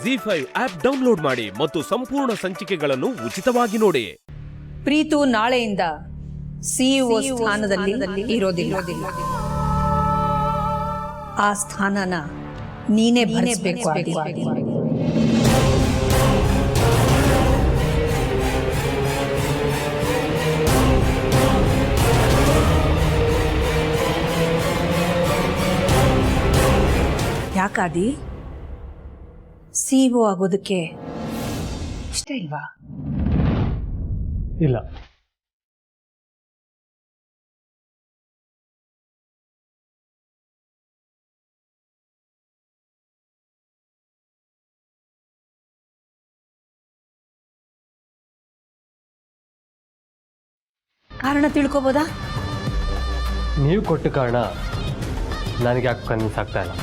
ZEE5 app download ಮಾಡಿ ಮತ್ತು ಸಂಪೂರ್ಣ ಸಂಚಿಕೆಗಳನ್ನು ಉಚಿತವಾಗಿ ನೋಡಿ. ಪ್ರೀತು ನಾಳೆಯಿಂದ ಸಿಇಒ ಸ್ಥಾನದಲ್ಲಿ ಇರೋದಿಲ್ಲ. ಆ ಸ್ಥಾನನ ನೀನೇ ಭರಿಸಬೇಕು. ಯಾಕಾದಿ ಸಿಇಒ ಆಗೋದಕ್ಕೆ ಇಷ್ಟ ಇಲ್ವಾ? ಇಲ್ಲ. ಕಾರಣ ತಿಳ್ಕೊಬೋದಾ? ನೀವು ಕೊಟ್ಟ ಕಾರಣ ನನಗೆ ಯಾಕೆ ಕನ್ವಿನ್ಸ್ ಆಗ್ತಾ ಇಲ್ಲ.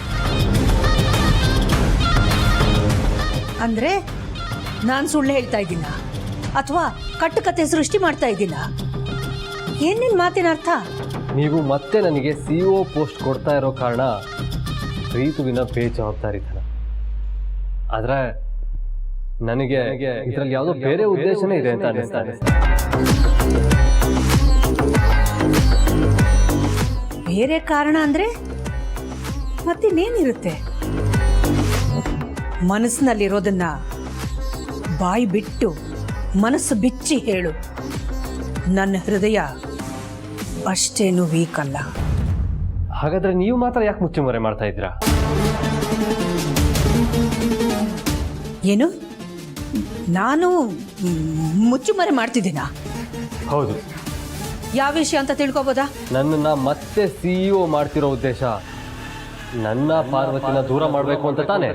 ಅಂದ್ರೆ ನಾನು ಸುಳ್ಳು ಹೇಳ್ತಾ ಇದ್ದೀನ ಅಥವಾ ಕಟ್ಟುಕತೆ ಸೃಷ್ಟಿ ಮಾಡ್ತಾ ಇದ್ದೀನ? ಏನೇನ್ ಮಾತಿನ ಅರ್ಥ? ನೀವು ಮತ್ತೆ ನನಗೆ ಸಿಇಒ ಪೋಸ್ಟ್ ಕೊಡ್ತಾ ಇರೋ ಕಾರಣ ಪ್ರೀತುವಿನ ಬೇಜವಾಬ್ದಾರಿತನ. ಆದರೆ ನನಗೆ ಇದರಲ್ಲಿ ಯಾವುದೋ ಬೇರೆ ಉದ್ದೇಶನೇ ಇದೆ ಅಂತ ಅನಿಸ್ತಾ. ಬೇರೆ ಕಾರಣ ಅಂದ್ರೆ ಮತ್ತಿನ್ನೇನಿರುತ್ತೆ? ಮನಸ್ಸಿನಲ್ಲಿರೋದನ್ನ ಬಾಯಿ ಬಿಟ್ಟು ಮನಸ್ಸು ಬಿಚ್ಚಿ ಹೇಳು. ನನ್ನ ಹೃದಯ ಅಷ್ಟೇನು ವೀಕ್ ಅಲ್ಲ. ಹಾಗಾದ್ರೆ ನೀವು ಮಾತ್ರ ಯಾಕೆ ಮುಚ್ಚುಮರೆ ಮಾಡ್ತಾ ಇದ್ದೀರಾ? ಏನು ನಾನು ಮುಚ್ಚುಮರೆ ಮಾಡ್ತಿದ್ದೀನಾ? ಹೌದು. ಯಾವ ವಿಷಯ ಅಂತ ತಿಳ್ಕೊಬೋದಾ? ನನ್ನನ್ನ ಮತ್ತೆ ಸಿಇಒ ಮಾಡ್ತಿರೋ ಉದ್ದೇಶ ನನ್ನ ಪಾರ್ವತಿನ ದೂರ ಮಾಡಬೇಕು ಅಂತ ತಾನೇ?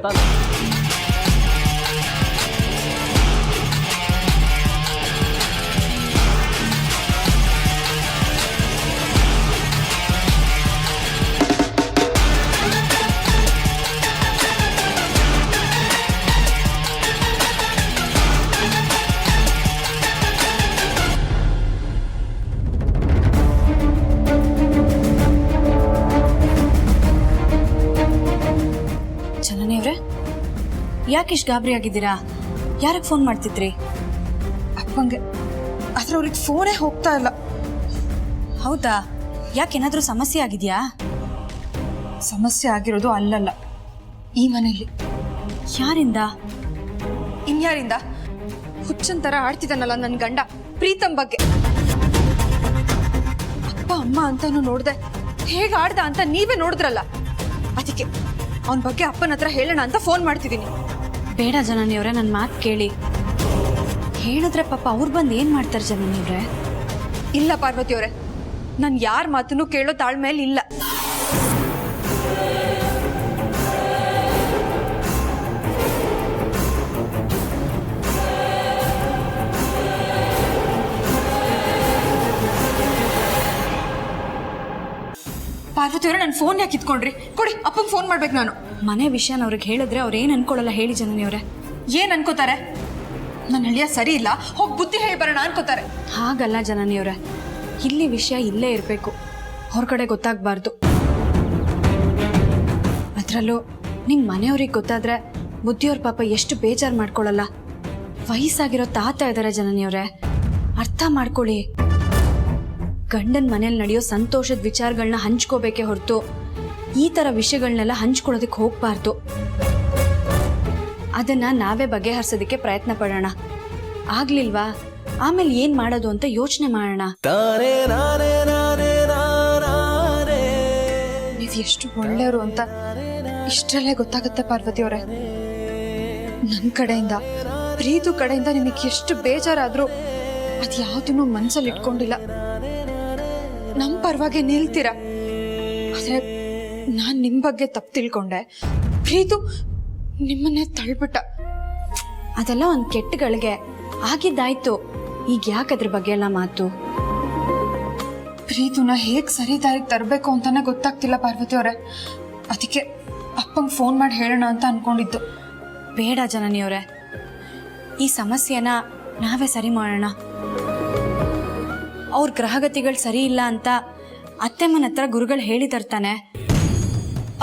ಜನನಿಯವ್ರೆ, ಯಾಕಿಷ್ಟು ಗಾಬರಿ ಆಗಿದ್ದೀರಾ? ಯಾರಿಗೆ ಫೋನ್ ಮಾಡ್ತಿದ್ರಿ? ಅಪ್ಪಂಗೆ. ಆದ್ರೆ ಅವ್ರಿಗೆ ಫೋನೇ ಹೋಗ್ತಾ ಇಲ್ಲ. ಹೌದಾ? ಯಾಕೇನಾದ್ರೂ ಸಮಸ್ಯೆ ಆಗಿದೆಯಾ? ಸಮಸ್ಯೆ ಆಗಿರೋದು ಅಲ್ಲಲ್ಲ, ಈ ಮನೆಯಲ್ಲಿ. ಯಾರಿಂದ? ಇನ್ಯಾರಿಂದ? ಹುಚ್ಚನ್ ತರ ಆಡ್ತಿದ್ದಾನಲ್ಲ ನನ್ನ ಗಂಡ ಪ್ರೀತಮ್ ಬಗ್ಗೆ. ಅಪ್ಪ ಅಮ್ಮ ಅಂತಾನು ನೋಡ್ದೆ ಹೇಗೆ ಆಡ್ದ ಅಂತ ನೀವೇ ನೋಡಿದ್ರಲ್ಲ. ಅದಕ್ಕೆ ಅವನ ಬಗ್ಗೆ ಅಪ್ಪನ ಹತ್ರ ಹೇಳೋಣ ಅಂತ ಫೋನ್ ಮಾಡ್ತಿದ್ದೀನಿ. ಬೇಡ ಜನನಿಯವ್ರೆ, ನನ್ನ ಮಾತು ಕೇಳಿ. ಹೇಳಿದ್ರೆ ಪಾಪ ಅವ್ರು ಬಂದು ಏನು ಮಾಡ್ತಾರೆ ಜನನಿಯವ್ರೆ? ಇಲ್ಲ ಪಾರ್ವತಿಯವರೇ, ನಾನು ಯಾರ ಮಾತನ್ನು ಕೇಳೋ ತಾಳ್ಮೇಲೆ ಇಲ್ಲ. ಪಾರ್ವತಿಯವರೇ, ನನ್ನ ಫೋನ್ ಯಾಕೆ ಇತ್ಕೊಂಡ್ರಿ? ಕೊಡಿ, ಅಪ್ಪಂಗೆ ಫೋನ್ ಮಾಡ್ಬೇಕು ನಾನು. ಮನೆ ವಿಷಯನ ಅವ್ರಿಗೆ ಹೇಳಿದ್ರೆ ಅವ್ರು ಏನು ಅನ್ಕೊಳ್ಳಲ್ಲ. ಹೇಳಿ ಜನನಿಯವ್ರೆ. ಏನ್ ಅನ್ಕೋತಾರೆ? ನನ್ನ ಹಳ್ಳಿಯ ಸರಿ ಇಲ್ಲ, ಹೋಗಿ ಬುದ್ಧಿ ಹೇಳಿ ಬರೋಣ ಅನ್ಕೋತಾರೆ. ಹಾಗಲ್ಲ ಜನನಿಯವ್ರೆ, ಇಲ್ಲಿ ವಿಷಯ ಇಲ್ಲೇ ಇರಬೇಕು, ಹೊರಗಡೆ ಗೊತ್ತಾಗಬಾರ್ದು. ಅದರಲ್ಲೂ ನಿಮ್ಮ ಮನೆಯವ್ರಿಗೆ ಗೊತ್ತಾದ್ರೆ ಬುದ್ಧಿಯವ್ರ ಪಾಪ ಎಷ್ಟು ಬೇಜಾರು ಮಾಡ್ಕೊಳ್ಳಲ್ಲ. ವಯಸ್ಸಾಗಿರೋ ತಾತ ಇದ್ದಾರೆ ಜನನಿಯವ್ರೆ, ಅರ್ಥ ಮಾಡ್ಕೊಳ್ಳಿ. ಗಂಡನ ಮನೇಲಿ ನಡೆಯೋ ಸಂತೋಷದ ವಿಚಾರಗಳನ್ನ ಹಂಚ್ಕೋಬೇಕೇ ಹೊರತು ಈ ಥರ ವಿಷಯಗಳನ್ನೆಲ್ಲ ಹಂಚ್ಕೊಳ್ಳೋದಕ್ಕೆ ಹೋಗ್ಬಾರ್ದು. ಅದನ್ನ ನಾವೇ ಬಗೆಹರಿಸೋದಕ್ಕೆ ಪ್ರಯತ್ನ ಪಡೋಣ. ಆಗ್ಲಿಲ್ವಾ ಆಮೇಲೆ ಏನ್ ಮಾಡೋದು ಅಂತ ಯೋಚನೆ ಮಾಡೋಣ. ನೀವು ಎಷ್ಟು ಒಳ್ಳೆಯವರು ಅಂತ ಇಷ್ಟರಲ್ಲೇ ಗೊತ್ತಾಗುತ್ತೆ ಪಾರ್ವತಿಯವರೇ. ನನ್ನ ಕಡೆಯಿಂದ, ಪ್ರೀತು ಕಡೆಯಿಂದ ನಿಮಗೆ ಎಷ್ಟು ಬೇಜಾರಾದ್ರೂ ಅದು ಯಾವುದನ್ನು ಮನಸ್ಸಲ್ಲಿ ಇಟ್ಕೊಂಡಿಲ್ಲ. ನಮ್ಮ ಪರವಾಗಿ ನಿಲ್ತೀರ. ಆದ್ರೆ ನಾನು ನಿಮ್ಮ ಬಗ್ಗೆ ತಪ್ಪು ತಿಳ್ಕೊಂಡೆ. ಪ್ರೀತು ನಿಮ್ಮನ್ನೇ ತಳ್ಬಿಟ್ಟ. ಅದೆಲ್ಲ ಒಂದು ಕೆಟ್ಟಗಳಿಗೆ ಆಗಿದ್ದಾಯ್ತು. ಈಗ ಯಾಕೆ ಅದ್ರ ಬಗ್ಗೆ ಎಲ್ಲ ಮಾತು? ಪ್ರೀತುನ ಹೇಗೆ ಸರಿ ದಾರಿಗೆ ತರಬೇಕು ಅಂತಾನೆ ಗೊತ್ತಾಗ್ತಿಲ್ಲ ಪಾರ್ವತಿಯವರೇ. ಅದಕ್ಕೆ ಅಪ್ಪಂಗೆ ಫೋನ್ ಮಾಡಿ ಹೇಳೋಣ ಅಂತ ಅನ್ಕೊಂಡಿದ್ದು. ಬೇಡ ಜನನಿಯವರೇ, ಈ ಸಮಸ್ಯೆನ ನಾವೇ ಸರಿ ಮಾಡೋಣ. ಅವ್ರ ಗ್ರಹಗತಿಗಳು ಸರಿ ಇಲ್ಲ ಅಂತ ಅತ್ತೆಮ್ಮನ ಹತ್ರ ಗುರುಗಳು ಹೇಳಿದರ್ತಾನೆ.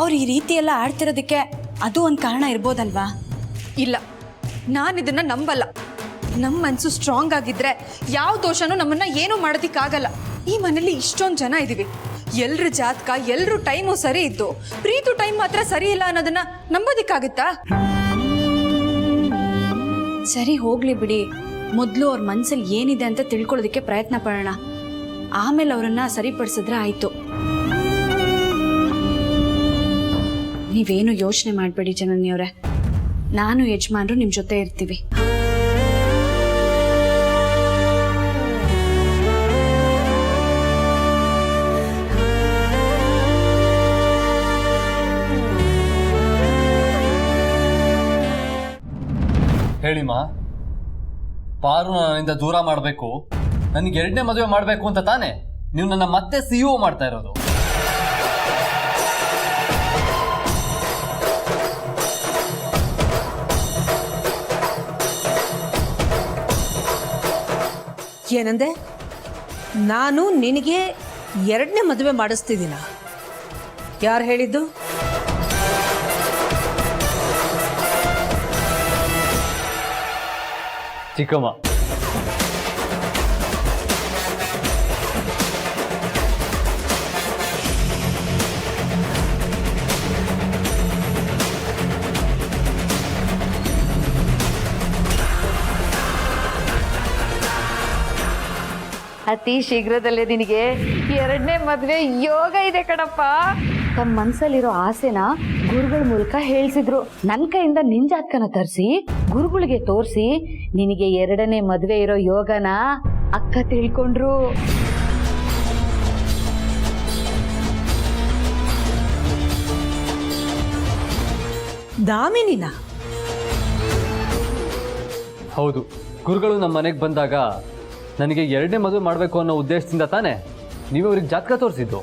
ಅವ್ರು ಈ ರೀತಿ ಎಲ್ಲ ಆಡ್ತಿರೋದಕ್ಕೆ ಅದು ಒಂದು ಕಾರಣ ಇರ್ಬೋದಲ್ವಾ? ಇಲ್ಲ, ನಾನಿದನ್ನ ನಂಬಲ್ಲ. ನಮ್ಮ ಮನಸ್ಸು ಸ್ಟ್ರಾಂಗ್ ಆಗಿದ್ರೆ ಯಾವ ದೋಷನೂ ನಮ್ಮನ್ನ ಏನೂ ಮಾಡೋದಿಕ್ಕಾಗಲ್ಲ. ಈ ಮನೇಲಿ ಇಷ್ಟೊಂದು ಜನ ಇದೀವಿ, ಎಲ್ರ ಜಾತಕ ಎಲ್ರೂ ಟೈಮು ಸರಿ ಇದ್ದು ಪ್ರೀತು ಟೈಮ್ ಮಾತ್ರ ಸರಿ ಇಲ್ಲ ಅನ್ನೋದನ್ನ ನಂಬೋದಿಕ್ಕಾಗತ್ತಾ? ಸರಿ ಹೋಗ್ಲಿ ಬಿಡಿ, ಮೊದಲು ಅವ್ರ ಮನ್ಸಲ್ಲಿ ಏನಿದೆ ಅಂತ ತಿಳ್ಕೊಳ್ಳೋದಕ್ಕೆ ಪ್ರಯತ್ನ ಪಡೋಣ. ಆಮೇಲೆ ಅವರನ್ನ ಸರಿಪಡಿಸಿದ್ರೆ ಆಯ್ತು. ನೀವೇನು ಯೋಚನೆ ಮಾಡಬೇಡಿ ಜನನಿಯವರೇ, ನಾನು ಯಜಮಾನ್ರು ನಿಮ್ಮ ಜೊತೆ ಇರ್ತೀವಿ. ಹೇಳಿಮ್ಮ, ಪಾರು ನನ್ನಿಂದ ದೂರ ಮಾಡಬೇಕು, ನನಗೆ ಎರಡನೇ ಮದುವೆ ಮಾಡಬೇಕು ಅಂತ ತಾನೇ ನೀವು ನನ್ನ ಮತ್ತೆ CEO ಮಾಡ್ತಾ ಇರೋದು? ಏನಂದೆ? ನಾನು ನಿನಗೆ ಎರಡನೇ ಮದುವೆ ಮಾಡಿಸ್ತಿದ್ದೀನ? ಯಾರು ಹೇಳಿದ್ದು? ಚಿಕ್ಕಮ್ಮ. ಅತಿ ಶೀಘ್ರದಲ್ಲೇ ನಿನಗೆ ಎರಡನೇ ಮದುವೆ ಯೋಗ ಇದೆ ಕಣಪ್ಪ. ತಮ್ಮ ಮನ್ಸಲ್ಲಿರೋ ಆಸೆನ ಗುರುಗಳ ಮೂಲಕ ಹೇಳ್ಸಿದ್ರು. ನನ್ನ ಕೈಯಿಂದ ನಿನ್ ಜಾತಕನ ತರಿಸಿ ಗುರುಗಳಿಗೆ ತೋರಿಸಿ ನಿನಗೆ ಎರಡನೇ ಮದುವೆ ಇರೋ ಯೋಗನ ಅಕ್ಕ ತಿಳ್ಕೊಂಡ್ರು. ದಾಮಿನಿನ? ಹೌದು, ಗುರುಗಳು ನಮ್ಮ ಮನೆಗೆ ಬಂದಾಗ ನನಗೆ ಎರಡನೇ ಮದುವೆ ಮಾಡಬೇಕು ಅನ್ನೋ ಉದ್ದೇಶದಿಂದ ತಾನೇ ನೀವು ಅವ್ರಿಗೆ ಜಾತಕ ತೋರಿಸಿದ್ದು.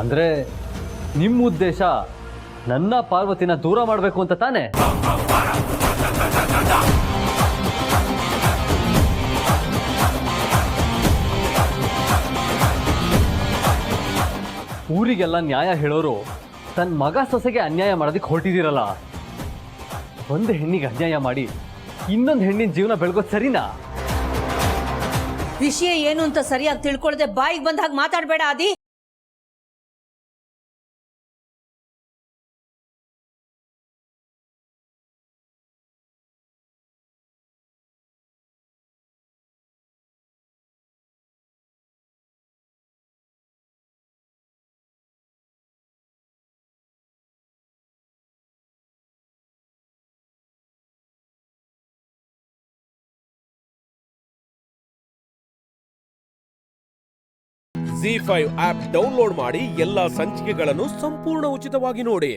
ಅಂದ್ರೆ ನಿಮ್ಮ ಉದ್ದೇಶ ನನ್ನ ಪಾರ್ವತಿನ ದೂರ ಮಾಡಬೇಕು ಅಂತ ತಾನೇ? ಊರಿಗೆಲ್ಲ ನ್ಯಾಯ ಹೇಳೋರು ತನ್ನ ಮಗ ಸೊಸೆಗೆ ಅನ್ಯಾಯ ಮಾಡೋದಕ್ಕೆ ಹೊರಟಿದ್ದೀರಲ್ಲ. ಒಂದು ಹೆಣ್ಣಿಗೆ ಅನ್ಯಾಯ ಮಾಡಿ ಇನ್ನೊಂದು ಹೆಣ್ಣಿನ ಜೀವನ ಬೆಳಗೋದು ಸರಿನಾ? ವಿಷಯ ಏನು ಅಂತ ಸರಿಯಾಗಿ ತಿಳ್ಕೊಳ್ದೆ ಬಾಯಿಗೆ ಬಂದ ಹಾಗೆ ಮಾತಾಡಬೇಡ ಆದಿ. ZEE5 ಆಪ್ ಡೌನ್ಲೋಡ್ ಮಾಡಿ ಎಲ್ಲಾ ಸಂಚಿಕೆಗಳನ್ನು ಸಂಪೂರ್ಣ ಉಚಿತವಾಗಿ ನೋಡಿ.